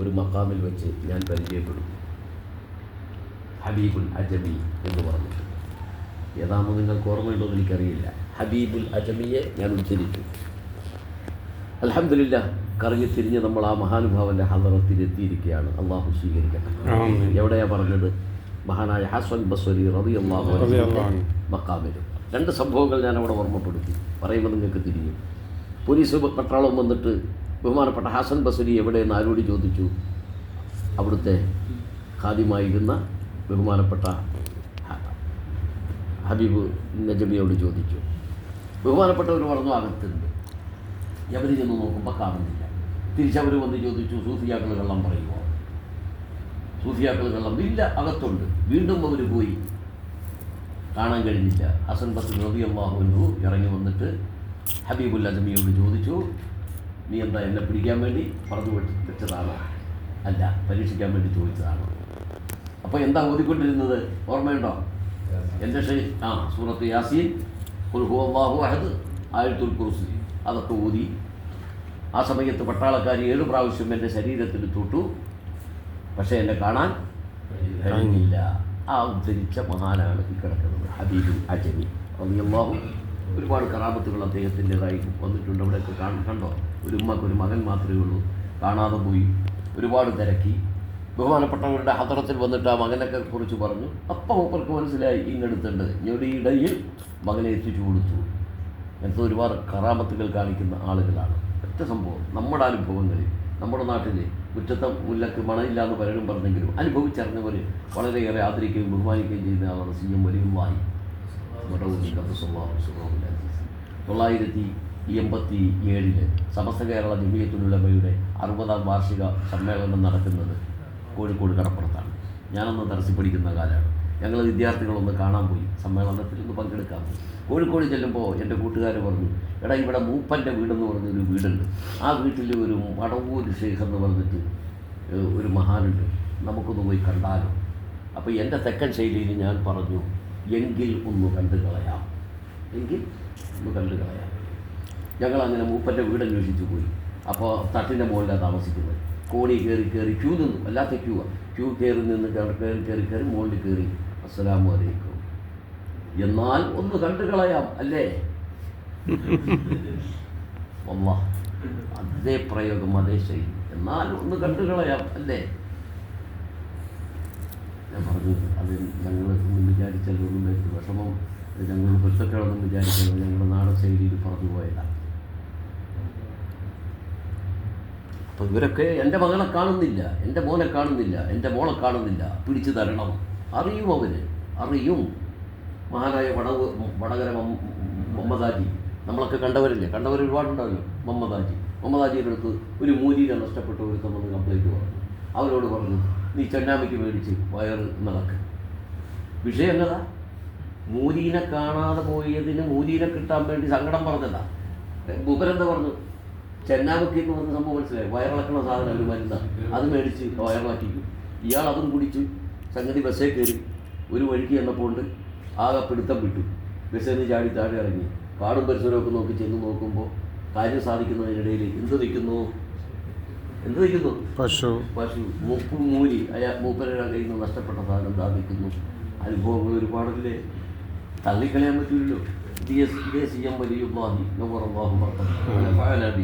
ഒരു മഖാമിൽ വെച്ച് ഞാൻ പരിചയപ്പെടും. ഹബീബുൽ അജമി എന്ന് പറഞ്ഞിട്ട് ഏതാണെന്ന് നിങ്ങൾക്ക് ഓർമ്മയുണ്ടോ എന്ന് എനിക്കറിയില്ല. ഹബീബുൽ അജമിയെ ഞാൻ ഉച്ചരിച്ചു. അൽഹംദുലില്ലാഹ്, കറങ്ങി തിരിഞ്ഞ് നമ്മൾ ആ മഹാനുഭാവൻ്റെ ഹദറത്തിലെത്തിയിരിക്കുകയാണ്. അള്ളാഹു സ്വീകരിക്കട്ടെ. എവിടെയാണ് പറഞ്ഞത്? മഹാനായ ഹസൻ ബസ്വരി റളിയല്ലാഹു അൻഹു മഖാമിൽ. രണ്ട് സംഭവങ്ങൾ ഞാൻ അവിടെ ഓർമ്മപ്പെടുത്തി, പറയുമ്പോൾ നിങ്ങൾക്ക് തിരിയും. പോലീസ് പട്ടാളം വന്നിട്ട് ബഹുമാനപ്പെട്ട ഹസൻ ബസ്വരി എവിടെയെന്ന് ആരോട് ചോദിച്ചു? അവിടുത്തെ ഖാദിമായിരുന്ന ബഹുമാനപ്പെട്ട ഹബീബ് നജമിയോട് ചോദിച്ചു. ബഹുമാനപ്പെട്ടവർ പറഞ്ഞു അകത്തുണ്ട്. അവർ ചെന്ന് നോക്കുമ്പോൾ കാണുന്നില്ല. തിരിച്ചവർ വന്ന് ചോദിച്ചു, സൂഫിയാക്കൾ കള്ളം പറയുമോ? സൂഫിയാക്കൾ കള്ളം ഇല്ല, അകത്തുണ്ട്. വീണ്ടും അവർ പോയി, കാണാൻ കഴിഞ്ഞില്ല. ഹസൻ ബസ്രി റളിയല്ലാഹു അൻഹു ഇറങ്ങി വന്നിട്ട് ഹബീബുൽ അജമിയോട് ചോദിച്ചു, നീ എന്താ എന്നെ പിടിക്കാൻ വേണ്ടി പറഞ്ഞു വെച്ചതാണോ? അല്ല, പരീക്ഷിക്കാൻ വേണ്ടി ചോദിച്ചതാണോ? അപ്പോൾ എന്താ ഓതിക്കൊണ്ടിരുന്നത് ഓർമ്മയുണ്ടോ? എൻ്റെ സൂറത്ത് യാസീൻ, ഖുൽ ഹുവല്ലാഹു അഹദ്, ആയത്തുൽ കുർസി, അതൊക്കെ ഓതി. ആ സമയത്ത് പട്ടാളക്കാർ 7 പ്രാവശ്യം എൻ്റെ ശരീരത്തിൽ തൊട്ടു, പക്ഷേ എന്നെ കാണാൻ കഴിഞ്ഞില്ല. ആ ഉദ്ധരിച്ച മഹാനാണ് ഈ കിടക്കുന്നത് ഹബീബുൽ അജമി റളിയല്ലാഹു. ഒരുപാട് കറാമത്തുകൾ അദ്ദേഹത്തിൻ്റെതായി വന്നിട്ടുണ്ട്. അവിടെയൊക്കെ കണ്ടോ? ഒരു ഉമ്മക്ക് ഒരു മകൻ മാത്രമേ ഉള്ളൂ, കാണാതെ പോയി. ഒരുപാട് തിരക്കി. ബഹുമാനപ്പെട്ടവരുടെ ഹദറത്തിൽ വന്നിട്ട് ആ മകനൊക്കെ കുറിച്ച് പറഞ്ഞു. അപ്പം മൂപ്പർക്ക് മനസ്സിലായി ഇങ്ങടുത്തുണ്ട്. ഞൊടിയിടയിൽ മകനെ എത്തിച്ചു കൊടുത്തു. അങ്ങനത്തെ ഒരുപാട് കറാമത്തുകൾ കാണിക്കുന്ന ആളുകളാണ്. ഒറ്റ സംഭവം നമ്മുടെ അനുഭവങ്ങളിൽ, നമ്മുടെ നാട്ടിൽ മുറ്റത്തെ മുല്ലക്ക് മണമില്ല എന്ന് പലരും പറഞ്ഞെങ്കിലും അനുഭവിച്ചറിഞ്ഞവർ വളരെയേറെ ആദരിക്കുകയും ബഹുമാനിക്കുകയും ചെയ്യുന്ന ആളാണ് CM വലിയുള്ളാഹി മടവൂരി ഖദ്ദസല്ലാഹു സിർറഹുൽ അസീസ്. 1987 സമസ്ത കേരള ജമിയത്തുൽ ഉലമയുടെ 60ാം വാർഷിക സമ്മേളനം നടക്കുന്നത് കോഴിക്കോട് കടപ്പുറത്താണ്. ഞാനന്ന് ദർസിൽ പഠിക്കുന്ന കാലമാണ്. ഞങ്ങൾ വിദ്യാർത്ഥികളൊന്ന് കാണാൻ പോയി, സമ്മേളനത്തിൽ ഒന്ന് പങ്കെടുക്കാൻ പോയി. കോഴിക്കോട് ചെല്ലുമ്പോൾ എൻ്റെ കൂട്ടുകാർ പറഞ്ഞു, എടാ ഇവിടെ മൂപ്പൻ്റെ വീടെന്ന് പറഞ്ഞൊരു വീടുണ്ട്, ആ വീട്ടിൽ ഒരു മടവൂര് ഷെയ്ഖ് എന്ന് പറഞ്ഞിട്ട് ഒരു മഹാനുണ്ട്, നമുക്കൊന്ന് പോയി കണ്ടാലോ? അപ്പോൾ എൻ്റെ തെക്കൻ ശൈലിയിൽ ഞാൻ പറഞ്ഞു, എങ്കിൽ ഒന്ന് കണ്ടു കളയാം, എങ്കിൽ ഒന്ന് കണ്ടു കളയാം. ഞങ്ങളങ്ങനെ മൂപ്പൻ്റെ വീട് അന്വേഷിച്ച് പോയി. അപ്പോൾ തട്ടിൻ്റെ മുകളിലാണ് താമസിക്കുന്നത്. കോണി കയറി ക്യൂ നിന്നു, വല്ലാത്ത ക്യൂ കയറി നിന്ന് കയറി മുകളിൽ കയറി അസ്സലാമു അലൈക്കും. എന്നാൽ ഒന്ന് കണ്ടു കളയാം അല്ലേ? അല്ലാഹ്, അതേ പ്രയോഗം, അതേ ശൈലി. എന്നാൽ ഒന്ന് കണ്ടു കളയാം അല്ലേ? ഞാൻ പറഞ്ഞു, അത് ഞങ്ങൾ ഒന്നും വിചാരിച്ചാൽ ഒന്നും വിഷമം, ഞങ്ങൾ പൊരുത്തക്കേടൊന്നും വിചാരിച്ചാൽ ഞങ്ങളുടെ നാടൻ ശൈലിയിൽ പറഞ്ഞു പോയതാണ്. അപ്പം ഇവരൊക്കെ എൻ്റെ മകളെ കാണുന്നില്ല, എൻ്റെ മോനെ കാണുന്നില്ല, എൻ്റെ മോളെ കാണുന്നില്ല, പിടിച്ചു തരണം. അറിയും, അവന് അറിയും. മഹാനായ വടകര മുഹമ്മദാജി, നമ്മളൊക്കെ കണ്ടവരില്ലേ, കണ്ടവർ ഒരുപാടുണ്ടാവില്ല. മുഹമ്മദാജിയുടെ അടുത്ത് ഒരു മൂലീനെ നഷ്ടപ്പെട്ട ഒരു വന്ന് കംപ്ലൈൻറ്റ് പറഞ്ഞു. അവരോട് പറഞ്ഞു, നീ ചെന്നാമിക്ക് മേടിച്ച് വയറ് നടക്ക്. വിഷയം എന്നതാ? മൂലീനെ കാണാതെ പോയതിന് മൂലീനെ കിട്ടാൻ വേണ്ടി സങ്കടം പറഞ്ഞതാ. മൂപ്പരെന്താ പറഞ്ഞു? ചെന്നാമക്കി എന്ന് പറഞ്ഞ സംഭവം മനസ്സിലായി. വയറിളക്കണ സാധനം ഒരു മരുന്നാണ്, അത് മേടിച്ച് വയറിളക്കിക്കും. ഇയാൾ അതും കുടിച്ചു. സംഗതി ബസ്സേ കയറി. ഒരു വഴിക്ക് ചെന്നപ്പോൾ ആകെ പിടുത്തം വിട്ടു. ബസ്സിൽ നിന്ന് ചാടി താഴെ ഇറങ്ങി. കാടും പരിസരമൊക്കെ നോക്കി ചെന്ന് നോക്കുമ്പോൾ കാര്യം സാധിക്കുന്നതിനിടയിൽ എന്ത് നിൽക്കുന്നു? പശു. മൂലി മൂപ്പരുടെ കയ്യിൽ നിന്ന് നഷ്ടപ്പെട്ട സാധനം സാധിക്കുന്നു. അനുഭവങ്ങൾ ഒരുപാടല്ലേ, തള്ളിക്കളയാൻ പറ്റില്ലല്ലോ. CM വലിയുള്ളാഹി നവറല്ലാഹു മർക്കദഹു.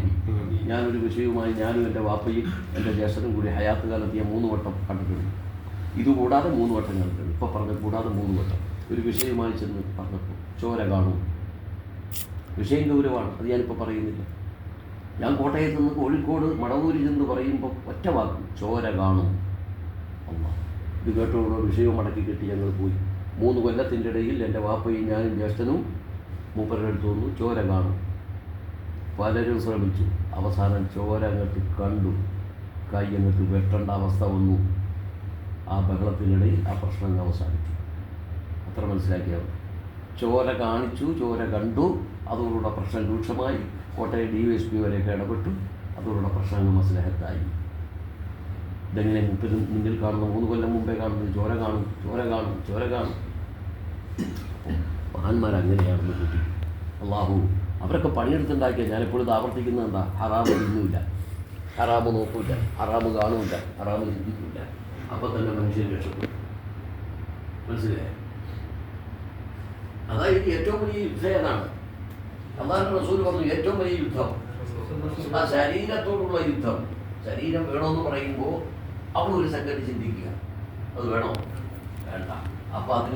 ഞാനൊരു വിഷയവുമായി ഞാനും എൻ്റെ വാപ്പയും എൻ്റെ ജ്യേഷ്ഠനും കൂടി ഹയാത്ത് കാലത്ത് ഞാൻ 3 വട്ടം കണ്ടിട്ടുണ്ട്. ഇതുകൂടാതെ 3 വട്ടം കണ്ടിട്ടുണ്ട്. ഇപ്പോൾ പറഞ്ഞ കൂടാതെ 3 വട്ടം ഒരു വിഷയമായി ചെന്ന് പറഞ്ഞപ്പോൾ ചോര കാണും. വിഷയം ഗൗരവമാണ്, അത് ഞാനിപ്പോൾ പറയുന്നില്ല. ഞാൻ കോട്ടയത്ത് നിന്ന് കോഴിക്കോട് മടവൂരിൽ ചെന്ന് പറയുമ്പോൾ ഒറ്റ വാക്ക്, ചോര കാണും. അല്ലാഹ്, ഇത് കേട്ടോടെ വിഷയവും മടക്കി കെട്ടി ഞങ്ങൾ പോയി. 3 കൊല്ലത്തിൻ്റെ ഇടയിൽ എൻ്റെ വാപ്പയും ഞാനും ജ്യേഷ്ഠനും മൂപ്പരുടെ അടുത്ത് വന്നു, ചോര കാണും. പലരും ശ്രമിച്ചു. അവസാനം ചോര അങ്ങോട്ട് കണ്ടു, കൈ അങ്ങോട്ട് വെട്ടേണ്ട അവസ്ഥ വന്നു. ആ ബഹളത്തിനിടയിൽ ആ പ്രശ്നം അവസാനിച്ചു. അത്ര മനസ്സിലാക്കിയാൽ ചോര കാണിച്ചു, ചോര കണ്ടു. അതോടുകൂടെ പ്രശ്നം രൂക്ഷമായി. കോട്ടയം DYSP വരെയൊക്കെ ഇടപെട്ടു. അതോടുകൂടെ പ്രശ്നങ്ങൾ മസ്ലഹത്തായി. ഇതെങ്ങനെ മുന്നിൽ കാണുന്നു? 3 കൊല്ലം മുമ്പേ കാണുന്നത് ചോര കാണും. മഹാന്മാരങ്ങനെയാണെന്ന് കൂട്ടി. അള്ളാഹു അവരൊക്കെ പണിയെടുത്തുണ്ടാക്കിയ, ഞാനെപ്പോഴും ആവർത്തിക്കുന്നത് എന്താ, ഹറാമൊന്നുമില്ല. ഹറാമ് നോക്കൂല, ഹറാമ് കാണൂല, ഹറാമ് ചിന്തിക്കില്ല. അപ്പം തന്നെ മനുഷ്യൻ രക്ഷപ്പെടും. മനസ്സിലായേ? അതായത് ഏറ്റവും വലിയ യുദ്ധം ഏതാണ്? അള്ളാഹുവിന്റെ റസൂൽ പറഞ്ഞു ഏറ്റവും വലിയ യുദ്ധം ആ ശരീരത്തോടുള്ള യുദ്ധം. ശരീരം വേണമെന്ന് പറയുമ്പോൾ അവൾ ഒരു സെക്കൻഡ് ചിന്തിക്കുക, അത് വേണോ വേണ്ട. അപ്പം അതിന്